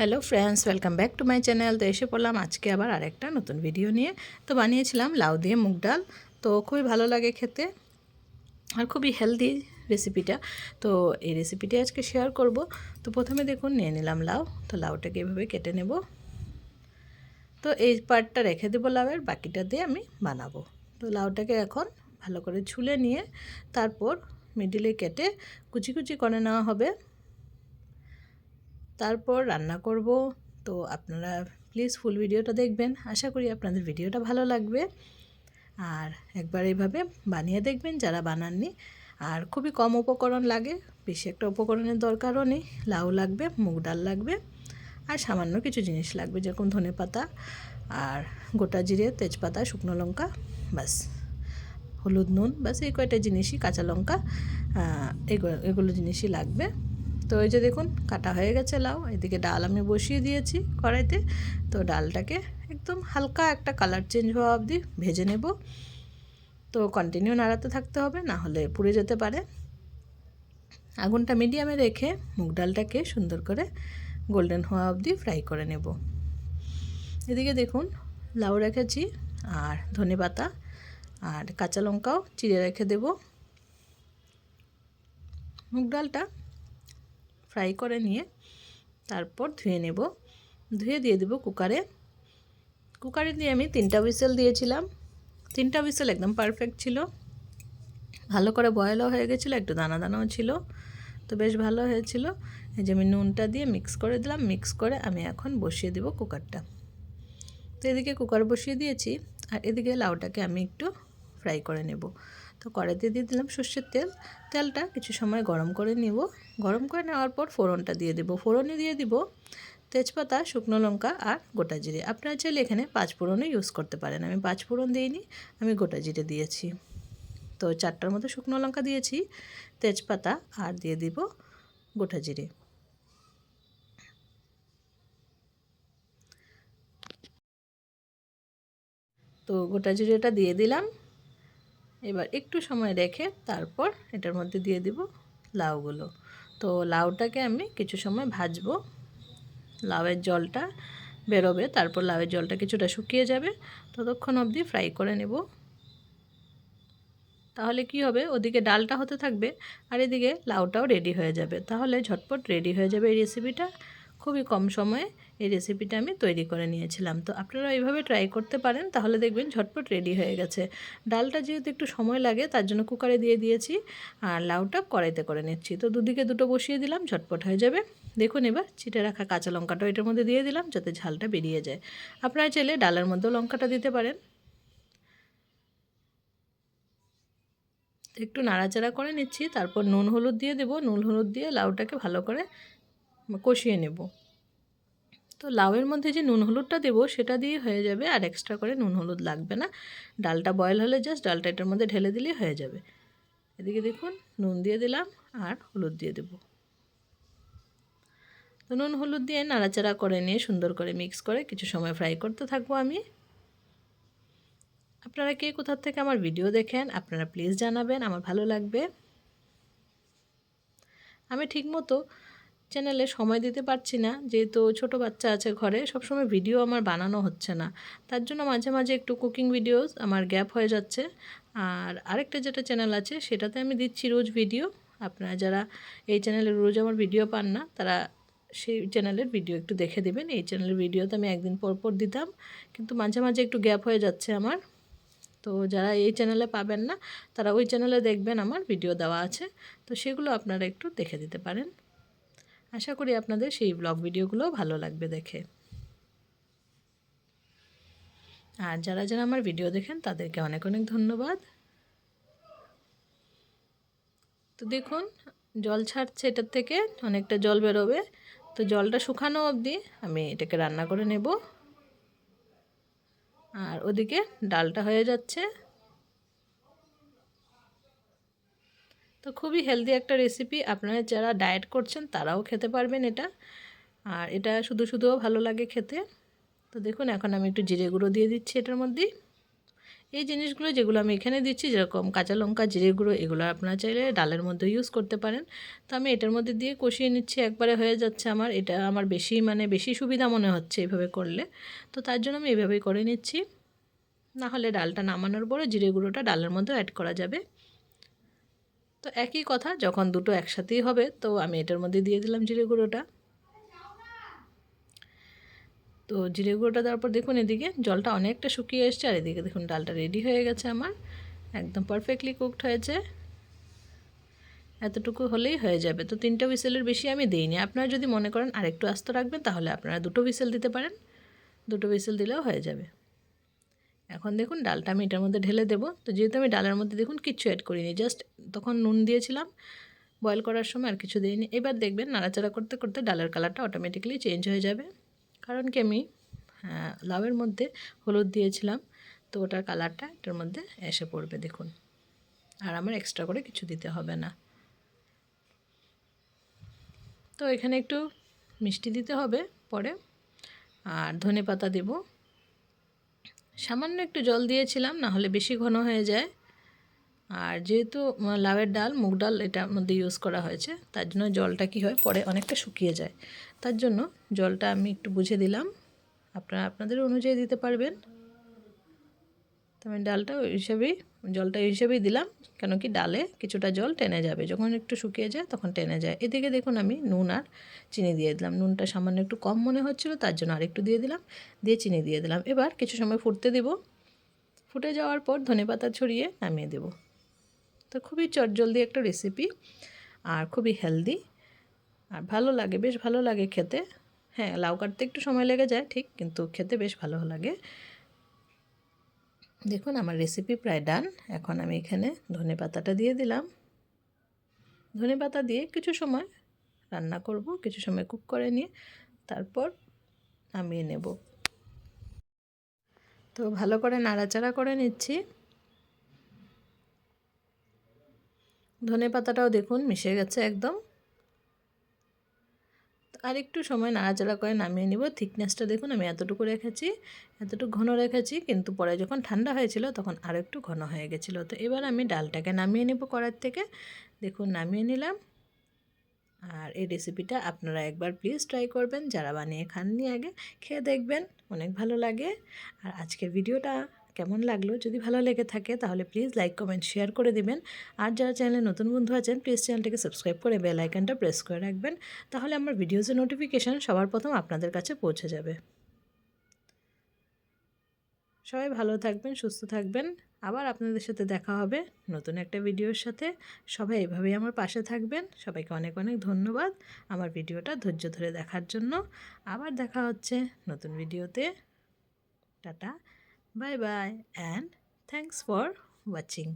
Hello friends, welcome back to my channel. তো এসে পড়লাম আজকে আবার আরেকটা নতুন ভিডিও নিয়ে। তো বানিয়েছিলাম লাউ দিয়ে মুগ ডাল। তো খুবই ভালো লাগে খেতে আর খুবই হেলদি রেসিপিটা। তো এই রেসিপিটি আজকে শেয়ার করব। তো প্রথমে দেখুন নিয়ে নিলাম লাউ। তো লাউটাকে এভাবে কেটে নেব। তো এই পার্টটা রেখে দেবো লাউয়ের, বাকিটা দিয়ে আমি বানাবো। তো লাউটাকে এখন ভালো করে ছুলে নিয়ে তারপর মিডিলে কেটে কুচি কুচি করে নেওয়া হবে। তারপর রান্না করব। তো আপনারা প্লিজ ফুল ভিডিওটা দেখবেন, আশা করি আপনাদের ভিডিওটা ভালো লাগবে। আর একবার এইভাবে বানিয়ে দেখবেন যারা বানাননি। আর খুবই কম উপকরণ লাগে, বেশি একটা উপকরণের দরকারও নেই। লাউ লাগবে, মুগ ডাল লাগবে আর সামান্য কিছু জিনিস লাগবে, যেরকম ধনেপাতা আর গোটা জিরে, তেজপাতা, শুকনো লঙ্কা, বাস, হলুদ, নুন, বাস এই কয়টা জিনিসই, কাঁচা লঙ্কা, এগুলো জিনিসই লাগবে। তো এই যে দেখুন কাটা হয়ে গেছে লাউ। এদিকে ডাল আমি বসিয়ে দিয়েছি কড়াইতে। তো ডালটাকে একদম হালকা একটা কালার চেঞ্জ হওয়া অবধি ভেজে নেব। তো কন্টিনিউ নাড়াতে থাকতে হবে, না হলে পুড়ে যেতে পারে। আগুনটা মিডিয়ামে রেখে মুগ ডালটাকে সুন্দর করে গোল্ডেন হওয়া অবধি ফ্রাই করে নেব। এদিকে দেখুন লাউ রেখেছি আর ধনেপাতা আর কাঁচা লঙ্কাও চিড়ে রেখে দেব। মুগ ডালটা ফ্রাই করে নিয়ে তারপর ধুয়ে নেব। ধুয়ে দিয়ে দেবো কুকারে। কুকারে দিয়ে আমি 3টা হুইসেল দিয়েছিলাম। 3টা হুইসেল একদম পারফেক্ট ছিল, ভালো করে বয়েলও হয়ে গেছিলো, একটু দানা দানাও ছিল। তো বেশ ভালো হয়েছিল। এই যে আমি নুনটা দিয়ে মিক্স করে দিলাম। মিক্স করে আমি এখন বসিয়ে দেব কুকারটা। তো এদিকে কুকার বসিয়ে দিয়েছি আর এদিকে লাউটাকে আমি একটু ফ্রাই করে নেব। তো কড়াইতে দিয়ে দিলাম সর্ষের তেল। তেলটা কিছু সময় গরম করে নেব। গরম করে নেওয়ার পর ফোড়নটা দিয়ে দেব। ফোড়নে দিয়ে দিব তেজপাতা, শুকনো লঙ্কা আর গোটা জিরে। আপনারা চাইলে এখানে 5 ফোড়নও ইউজ করতে পারেন। আমি 5 ফোড়ন দিইনি, আমি গোটা জিরে দিয়েছি। তো 4টার মতো শুকনো লঙ্কা দিয়েছি, তেজপাতা আর দিয়ে দিব গোটা জিরে। তো গোটা জিরেটা দিয়ে দিলাম। এবার একটু সময় রেখে তারপর এটার মধ্যে দিয়ে দিব লাউগুলো। তো লাউটাকে আমি কিছু সময় ভাজবো। লাউয়ের জলটা বেরোবে, তারপর লাউয়ের জলটা কিছুটা শুকিয়ে যাবে, ততক্ষণ অবধি ফ্রাই করে নেব। তাহলে কি হবে, ওদিকে ডালটা হতে থাকবে আর এদিকে লাউটাও রেডি হয়ে যাবে। তাহলে ঝটপট রেডি হয়ে যাবে এই রেসিপিটা। খুবই কম সময়ে এই রেসিপিটা আমি তৈরি করে নিয়েছিলাম। তো আপনারা এইভাবে ট্রাই করতে পারেন, তাহলে দেখবেন ঝটপট রেডি হয়ে গেছে। ডালটা যেহেতু একটু সময় লাগে তার জন্য কুকারে দিয়ে দিয়েছি আর লাউটা কড়াইতে করে নিচ্ছি। তো দুদিকে দুটো বসিয়ে দিলাম, ঝটপট হয়ে যাবে। দেখুন এবার চিটে রাখা কাঁচা লঙ্কাটাও এটার মধ্যে দিয়ে দিলাম যাতে ঝালটা বেরিয়ে যায়। আপনারা চাইলে ডালের মধ্যেও লঙ্কাটা দিতে পারেন। একটু নাড়াচাড়া করে নিচ্ছি, তারপর নুন হলুদ দিয়ে দেবো। নুন হলুদ দিয়ে লাউটাকে ভালো করে কষিয়ে নেব। তো লাউয়ের মধ্যে যে নুন হলুদটা দেবো সেটা দিয়ে হয়ে যাবে, আর এক্সট্রা করে নুন হলুদ লাগবে না। ডালটা বয়েল হলে জাস্ট ডালটা এটার মধ্যে ঢেলে দিলেই হয়ে যাবে। এদিকে দেখুন নুন দিয়ে দিলাম আর হলুদ দিয়ে দেবো। তো নুন হলুদ দিয়ে নাড়াচাড়া করে নিয়ে সুন্দর করে মিক্স করে কিছু সময় ফ্রাই করতে থাকবো আমি। আপনারা কে কোথা থেকে আমার ভিডিও দেখেন আপনারা প্লিজ জানাবেন, আমার ভালো লাগবে। আমি ঠিকমতো চ্যানেলে সময় দিতে পারছি না, যেহেতু ছোট বাচ্চা আছে ঘরে, সবসময় ভিডিও আমার বানানো হচ্ছে না। তার জন্য মাঝে মাঝে একটু কুকিং ভিডিওস আমার গ্যাপ হয়ে যাচ্ছে। আর আরেকটা যেটা চ্যানেল আছে সেটাতে আমি দিচ্ছি রোজ ভিডিও। আপনারা যারা এই চ্যানেলে রোজ আমার ভিডিও পান না তারা সেই চ্যানেলের ভিডিও একটু দেখে দেবেন। এই চ্যানেলের ভিডিওতে আমি একদিন পর পর দিতাম, কিন্তু মাঝে মাঝে একটু গ্যাপ হয়ে যাচ্ছে আমার। তো যারা এই চ্যানেলে পাবেন না তারা ওই চ্যানেলে দেখবেন আমার ভিডিও দেওয়া আছে, তো সেগুলো আপনারা একটু দেখে দিতে পারেন। আশা করি আপনাদের সেই ব্লগ ভিডিওগুলো ভালো লাগবে দেখে। আর যারা যারা আমার ভিডিও দেখেন তাদেরকে অনেক অনেক ধন্যবাদ। তো দেখুন জল ছাড়ছে, এটার থেকে অনেকটা জল বেরোবে। তো জলটা শুকানো অবধি আমি এটাকে রান্না করে নেব। আর ওদিকে ডালটা হয়ে যাচ্ছে। তো খুবই হেলদি একটা রেসিপি, আপনারা যারা ডায়েট করছেন তারাও খেতে পারবেন এটা। আর এটা শুধু শুধুও ভালো লাগে খেতে। তো দেখুন এখন আমি একটু জিরে গুঁড়ো দিয়ে দিচ্ছি এটার মধ্যে। এই জিনিসগুলো যেগুলো আমি এখানে দিচ্ছি, যেরকম কাঁচা লঙ্কা, জিরে গুঁড়ো, এগুলো আপনারা চাইলে ডালের মধ্যে ইউজ করতে পারেন। তো আমি এটার মধ্যে দিয়ে কষিয়ে নিচ্ছি, একবারে হয়ে যাচ্ছে আমার। এটা আমার বেশি সুবিধা মনে হচ্ছে এইভাবে করলে, তো তার জন্য আমি এইভাবেই করে নিচ্ছি। না হলে ডালটা নামানোর পরে জিরে গুঁড়োটা ডালের মধ্যে অ্যাড করা যাবে। তো একই কথা, যখন দুটো একসাথেই হবে তো আমি এটার মধ্যে দিয়ে দিলাম জিরে গুঁড়োটা। তো জিরে গুঁড়োটা দেওয়ার পর দেখুন এদিকে জলটা অনেকটা শুকিয়ে এসছে, আর এদিকে দেখুন ডালটা রেডি হয়ে গেছে আমার, একদম পারফেক্টলি কুকড হয়েছে। এতটুকু হলেই হয়ে যাবে। তো 3টা হুইসেলের বেশি আমি দিইনি। আপনারা যদি মনে করেন আরেকটু আস্ত রাখবেন তাহলে আপনারা 2টো হুইসেল দিতে পারেন, 2টো হুইসেল দিলেও হয়ে যাবে। এখন দেখুন ডালটা আমি এটার মধ্যে ঢেলে দেবো। তো যেহেতু আমি ডালের মধ্যে দেখুন কিচ্ছু অ্যাড করিনি, জাস্ট তখন নুন দিয়েছিলাম বয়েল করার সময়, আর কিছু দিইনি। এবার দেখবেন নাড়াচাড়া করতে করতে ডালের কালারটা অটোমেটিক্যালি চেঞ্জ হয়ে যাবে, কারণ কি আমি লাউয়ের মধ্যে হলুদ দিয়েছিলাম, তো ওটার কালারটা এটার মধ্যে এসে পড়বে দেখুন। আর আমার এক্সট্রা করে কিছু দিতে হবে না। তো এখানে একটু মিষ্টি দিতে হবে পরে, আর ধনেপাতা দেব। সামান্য একটু জল দিয়েছিলাম, না হলে বেশি ঘন হয়ে যায়। আর যেহেতু লাউয়ের ডাল, মুগ ডাল এটার মধ্যে ইউজ করা হয়েছে, তার জন্য জলটা কি হয় পরে অনেকটা শুকিয়ে যায়। তার জন্য জলটা আমি একটু বুঝে দিলাম, আপনারা আপনাদের অনুযায়ী দিতে পারবেন। তো আমি জলটা ওই হিসেবেই দিলাম, কেন কি ডালে কিছুটা জল টেনে যাবে, যখন একটু শুকিয়ে যায় তখন টেনে যায়। এদিকে দেখুন আমি নুন আর চিনি দিয়ে দিলাম। নুনটা সামান্য একটু কম মনে হচ্ছিলো, তার জন্য আরেকটু দিয়ে দিলাম, দিয়ে চিনি দিয়ে দিলাম। এবার কিছু সময় ফুটতে দেব, ফুটে যাওয়ার পর ধনেপাতা ছড়িয়ে নামিয়ে দেব। তো খুবই চটজলদি একটা রেসিপি, আর খুবই হেলদি, আর ভালো লাগে, বেশ ভালো লাগে খেতে। হ্যাঁ, লাউ কাটতে একটু সময় লেগে যায় ঠিক, কিন্তু খেতে বেশ ভালো লাগে। দেখুন আমার রেসিপি প্রায় ডান। এখন আমি এখানে ধনেপাতাটা দিয়ে দিলাম। ধনেপাতা দিয়ে কিছু সময় রান্না করব, কিছু সময় কুক করে নিয়ে তারপর নামিয়ে নেব। তো ভালো করে নাড়াচাড়া করে নিচ্ছি। ধনেপাতাটাও দেখুন মিশে গেছে একদম। আর একটু সময় নাড়াচাড়া করে নামিয়ে নিব। থিকনেসটা দেখুন আমি এতটুকু রেখেছি, এতটুকু ঘন রেখেছি, কিন্তু পরে যখন ঠান্ডা হয়েছিল তখন আরও একটু ঘন হয়ে গেছিলো। তো এবার আমি ডালটাকে নামিয়ে নেব কড়াই থেকে। দেখুন নামিয়ে নিলাম। আর এই রেসিপিটা আপনারা একবার প্লিজ ট্রাই করবেন, যারা বানিয়ে খাননি আগে, খেয়ে দেখবেন, অনেক ভালো লাগে। আর আজকের ভিডিওটা কেমন লাগলো, যদি ভালো লেগে থাকে তাহলে প্লিজ লাইক কমেন্ট শেয়ার করে দিবেন। আর যারা চ্যানেলে নতুন বন্ধু আছেন প্লিজ চ্যানেলটাকে সাবস্ক্রাইব করে বেল আইকনটা প্রেস করে রাখবেন, তাহলে আমার ভিডিওসের নোটিফিকেশান সবার প্রথম আপনাদের কাছে পৌঁছে যাবে। সবাই ভালো থাকবেন, সুস্থ থাকবেন। আবার আপনাদের সাথে দেখা হবে নতুন একটা ভিডিওর সাথে। সবাই এভাবেই আমার পাশে থাকবেন। সবাইকে অনেক অনেক ধন্যবাদ আমার ভিডিওটা ধৈর্য ধরে দেখার জন্য। আবার দেখা হচ্ছে নতুন ভিডিওতে। Tata, bye bye, and thanks for watching.